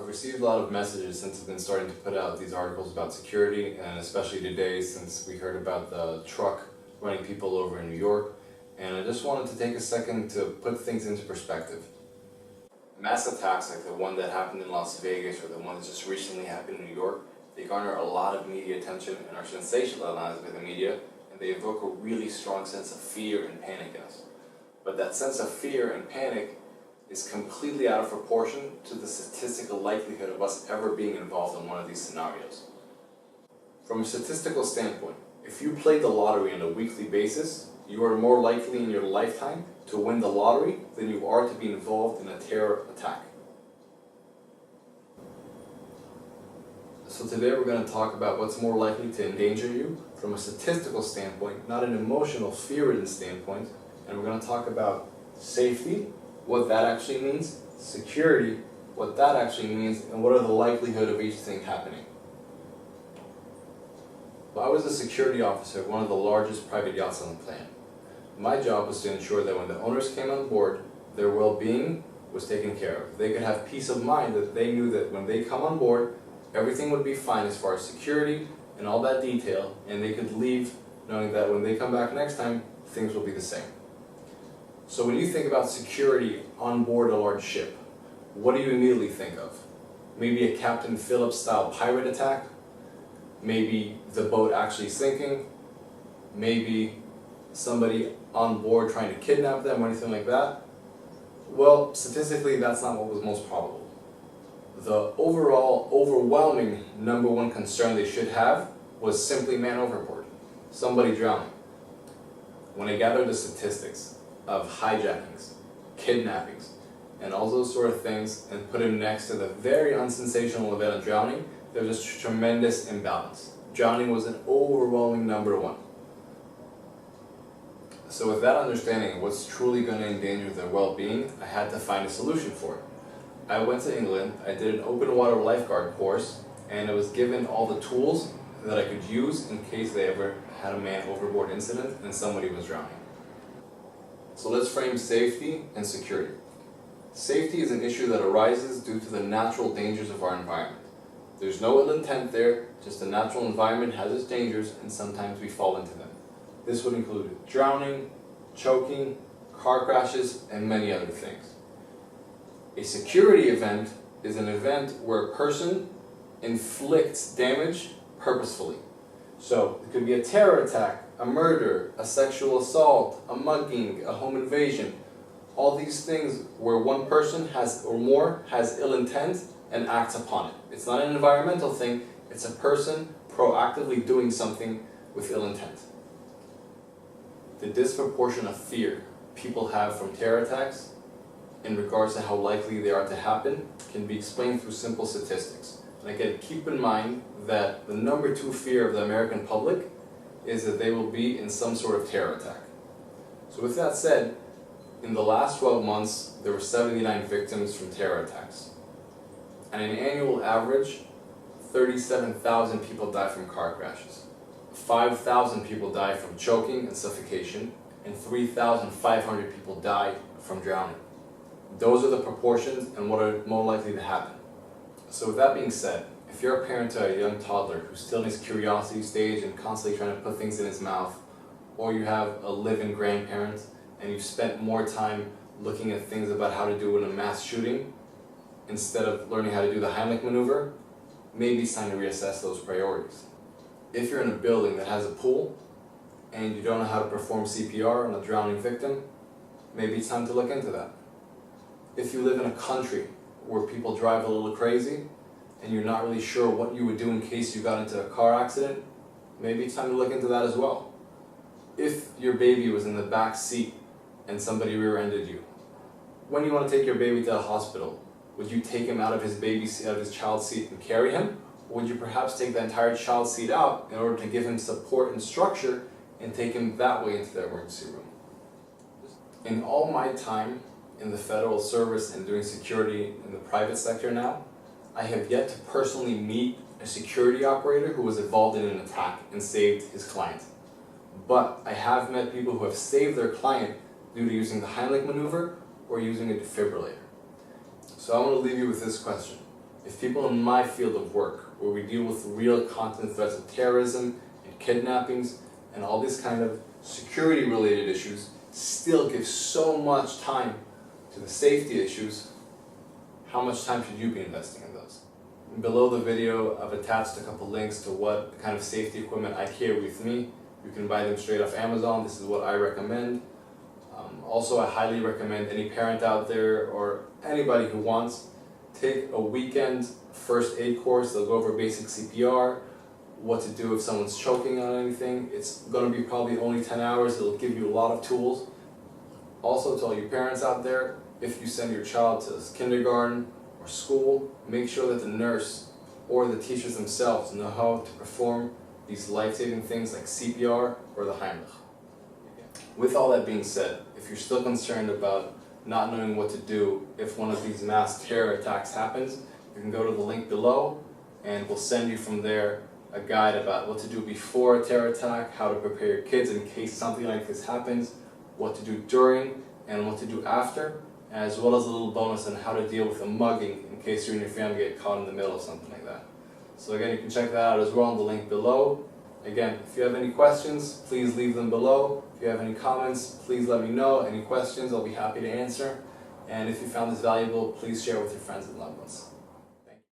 I've received a lot of messages since I've been starting to put out these articles about security, and especially today since we heard about the truck running people over in New York, and I just wanted to take a second to put things into perspective. Mass attacks like the one that happened in Las Vegas or the one that just recently happened in New York, they garner a lot of media attention and are sensationalized by the media, and they evoke a really strong sense of fear and panic in us. But that sense of fear and panic is completely out of proportion to the statistical likelihood of us ever being involved in one of these scenarios. From a statistical standpoint, if you play the lottery on a weekly basis, you are more likely in your lifetime to win the lottery than you are to be involved in a terror attack. So today we're going to talk about what's more likely to endanger you from a statistical standpoint, not an emotional, fear-ridden standpoint, and we're going to talk about safety, what that actually means, security, what that actually means, and what are the likelihood of each thing happening. I was a security officer at one of the largest private yachts on the planet. My job was to ensure that when the owners came on board, their well-being was taken care of. They could have peace of mind that they knew that when they come on board, everything would be fine as far as security and all that detail, and they could leave knowing that when they come back next time, things will be the same. So when you think about security on board a large ship, what do you immediately think of? Maybe a Captain Phillips style pirate attack? Maybe the boat actually sinking? Maybe somebody on board trying to kidnap them or anything like that? Well, statistically, that's not what was most probable. The overall overwhelming number one concern they should have was simply man overboard, somebody drowning. When I gathered the statistics of hijackings, kidnappings, and all those sort of things, and put them next to the very unsensational event of drowning, there was a tremendous imbalance. Drowning was an overwhelming number one. So with that understanding of what's truly going to endanger their well-being, I had to find a solution for it. I went to England, I did an open water lifeguard course, and I was given all the tools that I could use in case they ever had a man overboard incident and somebody was drowning. So let's frame safety and security. Safety is an issue that arises due to the natural dangers of our environment. There's no ill intent there, just the natural environment has its dangers and sometimes we fall into them. This would include drowning, choking, car crashes, and many other things. A security event is an event where a person inflicts damage purposefully. So it could be a terror attack, a murder, a sexual assault, a mugging, a home invasion. All these things where one person has or more has ill intent and acts upon it. It's not an environmental thing, it's a person proactively doing something with ill intent. The disproportionate fear people have from terror attacks in regards to how likely they are to happen can be explained through simple statistics. And again, keep in mind that the number 2 fear of the American public is that they will be in some sort of terror attack. So with that said, in the last 12 months, there were 79 victims from terror attacks. And an annual average, 37,000 people die from car crashes. 5,000 people die from choking and suffocation, and 3,500 people die from drowning. Those are the proportions and what are more likely to happen. So with that being said, if you're a parent to a young toddler who's still in his curiosity stage and constantly trying to put things in his mouth, or you have a living grandparent and you've spent more time looking at things about how to do in a mass shooting instead of learning how to do the Heimlich maneuver, maybe it's time to reassess those priorities. If you're in a building that has a pool and you don't know how to perform CPR on a drowning victim, maybe it's time to look into that. If you live in a country where people drive a little crazy and you're not really sure what you would do in case you got into a car accident, maybe it's time to look into that as well. If your baby was in the back seat and somebody rear-ended you, when you want to take your baby to the hospital, would you take him out of his child's seat and carry him? Or would you perhaps take the entire child's seat out in order to give him support and structure and take him that way into the emergency room? In all my time in the federal service and doing security in the private sector now, I have yet to personally meet a security operator who was involved in an attack and saved his client. But I have met people who have saved their client due to using the Heimlich maneuver or using a defibrillator. So I want to leave you with this question. If people in my field of work, where we deal with real constant threats of terrorism and kidnappings and all these kind of security related issues, still give so much time to the safety issues, how much time should you be investing in those? Below the video, I've attached a couple links to what kind of safety equipment I carry with me. You can buy them straight off Amazon. This is what I recommend. Also, I highly recommend any parent out there or anybody who wants, take a weekend first aid course. They'll go over basic CPR, what to do if someone's choking on anything. It's going to be probably only 10 hours. It'll give you a lot of tools. Also, to all you parents out there, if you send your child to kindergarten or school, make sure that the nurse or the teachers themselves know how to perform these life-saving things like CPR or the Heimlich. With all that being said, if you're still concerned about not knowing what to do if one of these mass terror attacks happens, you can go to the link below and we'll send you from there a guide about what to do before a terror attack, how to prepare your kids in case something like this happens, what to do during and what to do after, as well as a little bonus on how to deal with a mugging in case you and your family get caught in the middle of something like that. So again, you can check that out as well on the link below. Again, if you have any questions, please leave them below. If you have any comments, please let me know. Any questions, I'll be happy to answer. And if you found this valuable, please share with your friends and loved ones.